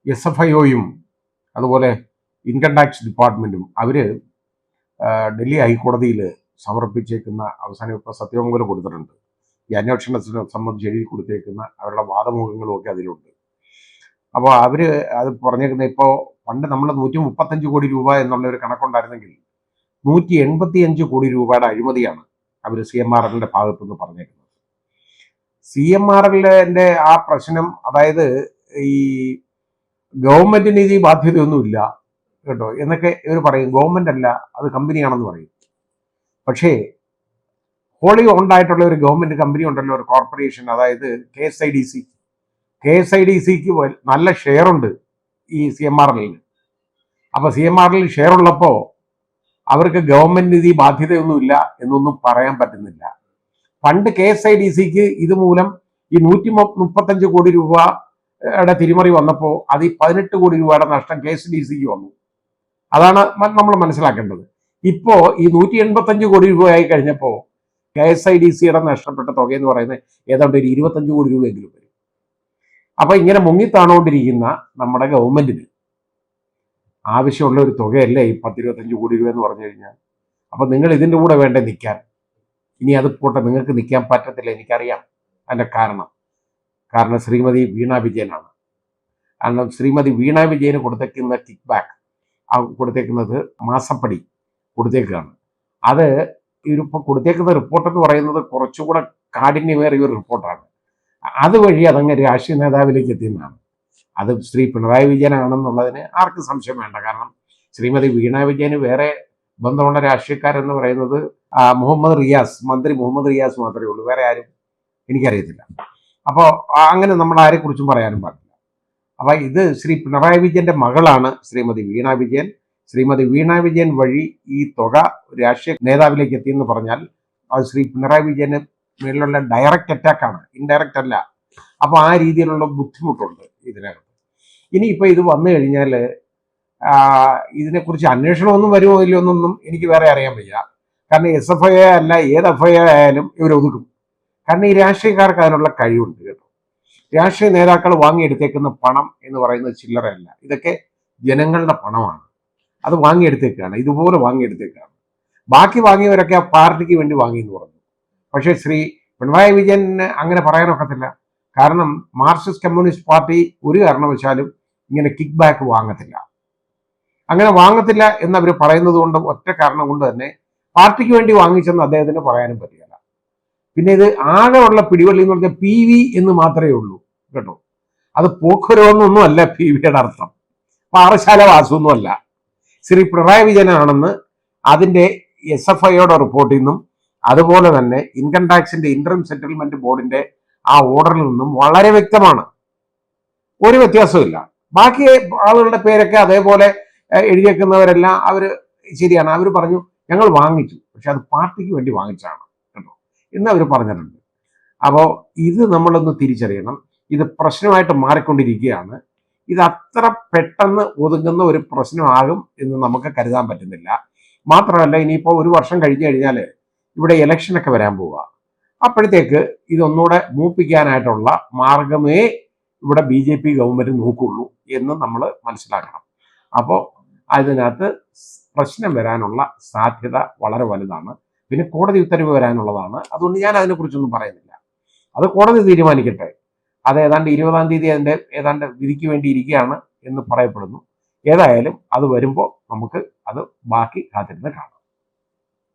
SFIOയും അതുപോലെ income tax ഡിപ്പാർട്ട്മെൻറ്റും അവർ ഡൽഹി ഹൈക്കോടതിയിൽ സമർപ്പിച്ചേക്കുന്ന അവസാനം ഇപ്പോൾ സത്യവാങ്മൂലം കൊടുത്തിട്ടുണ്ട്. ഈ അന്വേഷണത്തിനെ സംബന്ധിച്ച് എഴുതി കൊടുത്തേക്കുന്ന അവരുടെ വാദമുഖങ്ങളും ഒക്കെ അതിലുണ്ട്. അപ്പോൾ അവർ അത് പറഞ്ഞേക്കുന്നത്, ഇപ്പോൾ പണ്ട് നമ്മൾ 135 കോടി രൂപ എന്നുള്ള ഒരു കണക്കുണ്ടായിരുന്നെങ്കിൽ 185 കോടി രൂപയുടെ അഴിമതിയാണ് അവർ CMRLന്റെ ഭാഗത്തുനിന്ന് പറഞ്ഞേക്കുന്നത്. CMRLന്റെ ആ പ്രശ്നം, അതായത് ഈ ഗവൺമെന്റിന് ഇത് ബാധ്യതയൊന്നുമില്ല കേട്ടോ എന്നൊക്കെ ഇവർ പറയും. ഗവൺമെന്റ് അല്ല, അത് കമ്പനിയാണെന്ന് പറയും. പക്ഷേ ഹോളി ഓൺഡ് ആയിട്ടുള്ള ഒരു ഗവൺമെന്റ് കമ്പനി ഉണ്ടല്ലോ, ഒരു കോർപ്പറേഷൻ, അതായത് KSIDCക്ക് നല്ല ഷെയർ ഉണ്ട് ഈ CMRLന്. അപ്പൊ CMRL ഷെയർ ഉള്ളപ്പോൾ അവർക്ക് ഗവൺമെന്റ് നിധി ബാധ്യതയൊന്നുമില്ല എന്നൊന്നും പറയാൻ പറ്റുന്നില്ല. പണ്ട് KSIDCക്ക് ഇതുമൂലം ഈ 135 കോടി രൂപയുടെ തിരിമറി വന്നപ്പോൾ അത് ഈ 18 കോടി രൂപയുടെ നഷ്ടം KSIDCക്ക് വന്നു. അതാണ് നമ്മൾ മനസ്സിലാക്കേണ്ടത്. ഇപ്പോ ഈ 185 കോടി രൂപയായി കഴിഞ്ഞപ്പോൾ KSIDCയുടെ നഷ്ടപ്പെട്ട തുക എന്ന് പറയുന്നത് ഏതാണ്ട് ഒരു 25 കോടി രൂപയെങ്കിലും വരും. അപ്പൊ ഇങ്ങനെ മുങ്ങിത്താണുകൊണ്ടിരിക്കുന്ന നമ്മുടെ ഗവൺമെന്റിന് ആവശ്യമുള്ള ഒരു തുകയല്ലേ ഈ 10-25 കോടി രൂപ എന്ന് പറഞ്ഞു കഴിഞ്ഞാൽ. അപ്പൊ നിങ്ങൾ ഇതിൻ്റെ കൂടെ വേണ്ടേ നിൽക്കാൻ? ഇനി അത് പോട്ടെ, നിങ്ങൾക്ക് നിൽക്കാൻ പറ്റത്തില്ല, എനിക്കറിയാം അതിൻ്റെ കാരണം ശ്രീമതി വീണ വിജയനാണ്. കാരണം ശ്രീമതി വീണ വിജയന് കൊടുത്തേക്കുന്ന കിക്ക് ബാക്ക്, കൊടുത്തേക്കുന്നത് മാസപ്പടി കൊടുത്തേക്കാണ്. അത് ഇപ്പോൾ കൊടുത്തേക്കുന്ന റിപ്പോർട്ട് എന്ന് പറയുന്നത് കുറച്ചുകൂടെ കാഠിന്യമേറിയ ഒരു റിപ്പോർട്ടാണ്. അതുവഴി അതങ്ങ് രാഷ്ട്രീയ നേതാവിലേക്ക് എത്തിയെന്നാണ്. അത് ശ്രീ പിണറായി വിജയനാണെന്നുള്ളതിന് ആർക്കും സംശയം വേണ്ട. കാരണം ശ്രീമതി വീണ വിജയന് വേറെ ബന്ധമുള്ള രാഷ്ട്രീയക്കാരെന്ന് പറയുന്നത് മന്ത്രി മുഹമ്മദ് റിയാസ് മാത്രമേ ഉള്ളൂ. വേറെ ആരും എനിക്കറിയത്തില്ല. അപ്പോൾ അങ്ങനെ നമ്മൾ ആരെക്കുറിച്ചും പറയാനും പാടില്ല. അപ്പം ഇത് ശ്രീ പിണറായി വിജയന്റെ മകളാണ് ശ്രീമതി വീണ വിജയൻ. ശ്രീമതി വീണ വിജയൻ വഴി ഈ തുക രാഷ്ട്രീയ നേതാവിലേക്ക് എത്തിയെന്ന് പറഞ്ഞാൽ അത് ശ്രീ പിണറായി വിജയന് മേലുള്ള ഡയറക്റ്റ് അറ്റാക്കാണ്, ഇൻഡയറക്റ്റ് അല്ല. അപ്പോൾ ആ രീതിയിലുള്ള ബുദ്ധിമുട്ടുണ്ട് ഇതിനകത്ത്. ഇനിയിപ്പോൾ ഇത് വന്നു കഴിഞ്ഞാൽ ഇതിനെക്കുറിച്ച് അന്വേഷണമൊന്നും വരുമോ ഇല്ലയോ എന്നൊന്നും എനിക്ക് വേറെ അറിയാൻ വയ്യ. കാരണം SFI അല്ല, ഏത് FIR ആയാലും ഇവർ ഒതുക്കും. കാരണം ഈ രാഷ്ട്രീയക്കാർക്ക് അതിനുള്ള കഴിവുണ്ട് കേട്ടോ. രാഷ്ട്രീയ നേതാക്കൾ വാങ്ങിയെടുത്തേക്കുന്ന പണം എന്ന് പറയുന്നത് ചില്ലറയല്ല, ഇതൊക്കെ ജനങ്ങളുടെ പണമാണ്. അത് വാങ്ങിയെടുത്തേക്കാണ്, ഇതുപോലെ വാങ്ങിയെടുത്തേക്കാണ്. ബാക്കി വാങ്ങിയവരൊക്കെ ആ പാർട്ടിക്ക് വേണ്ടി വാങ്ങിയെന്ന് പറഞ്ഞു. പക്ഷേ ശ്രീ പിണറായി വിജയന് അങ്ങനെ പറയാനൊക്കത്തില്ല. കാരണം മാർക്സിസ്റ്റ് കമ്മ്യൂണിസ്റ്റ് പാർട്ടി ഒരു കാരണവശാലും ഇങ്ങനെ കിക്ക് ബാക്ക് വാങ്ങത്തില്ല. അങ്ങനെ വാങ്ങത്തില്ല എന്നവർ പറയുന്നത് കൊണ്ട്, ഒറ്റ കാരണം കൊണ്ട് തന്നെ പാർട്ടിക്ക് വേണ്ടി വാങ്ങിച്ചെന്ന് അദ്ദേഹത്തിന് പറയാനും പറ്റില്ല. പിന്നെ ഇത് ആകെ ഉള്ള പിടിവള്ളി എന്ന് പറഞ്ഞാൽ PV എന്ന് മാത്രമേ ഉള്ളൂ കേട്ടോ. അത് പോക്കുരോന്നൊന്നും അല്ല PVയുടെ അർത്ഥം, പാറശാല വാസൊന്നും അല്ല. ശ്രീ പിണറായി വിജയനാണെന്ന് അതിന്റെ SFIയുടെ റിപ്പോർട്ടിൽ നിന്നും അതുപോലെ തന്നെ ഇൻകം ടാക്സിന്റെ ഇന്ററിം സെറ്റിൽമെന്റ് ബോർഡിന്റെ ആ ഓർഡറിൽ നിന്നും വളരെ വ്യക്തമാണ്. ഒരു വ്യത്യാസമില്ല. ബാക്കി ആളുകളുടെ പേരൊക്കെ അതേപോലെ എഴുതിയേക്കുന്നവരെല്ലാം അവർ ശരിയാണ്. അവർ പറഞ്ഞു ഞങ്ങൾ വാങ്ങിച്ചു, പക്ഷെ അത് പാർട്ടിക്ക് വേണ്ടി വാങ്ങിച്ചാണ് കേട്ടോ എന്ന് അവർ പറഞ്ഞിട്ടുണ്ട്. അപ്പോൾ ഇത് നമ്മളൊന്ന് തിരിച്ചറിയണം. ഇത് പ്രശ്നമായിട്ട് മാറിക്കൊണ്ടിരിക്കുകയാണ്. ഇത് അത്ര പെട്ടെന്ന് ഒതുങ്ങുന്ന ഒരു പ്രശ്നമാകും എന്ന് നമുക്ക് കരുതാൻ പറ്റുന്നില്ല. മാത്രമല്ല, ഇനിയിപ്പോൾ ഒരു വർഷം കഴിഞ്ഞു കഴിഞ്ഞാൽ ഇവിടെ ഇലക്ഷനൊക്കെ വരാൻ പോവുക. അപ്പോഴത്തേക്ക് ഇതൊന്നുകൂടെ മൂപ്പിക്കാനായിട്ടുള്ള മാർഗമേ ഇവിടെ BJP ഗവൺമെന്റ് നോക്കുള്ളൂ എന്ന് നമ്മൾ മനസ്സിലാക്കണം. അപ്പോൾ അതിനകത്ത് പ്രശ്നം വരാനുള്ള സാധ്യത വളരെ വലുതാണ്. പിന്നെ കോടതി ഉത്തരവ് വരാനുള്ളതാണ്. അതുകൊണ്ട് ഞാൻ അതിനെക്കുറിച്ചൊന്നും പറയുന്നില്ല. അത് കോടതി തീരുമാനിക്കട്ടെ. അത് ഏതാണ്ട് 20-ാം തീയതി അതിൻ്റെ ഏതാണ്ട് വിധിക്ക് വേണ്ടി ഇരിക്കുകയാണ് എന്ന് പറയപ്പെടുന്നു. ഏതായാലും അത് വരുമ്പോൾ നമുക്ക് അത് ബാക്കി കാത്തിരുന്ന് കാണാം.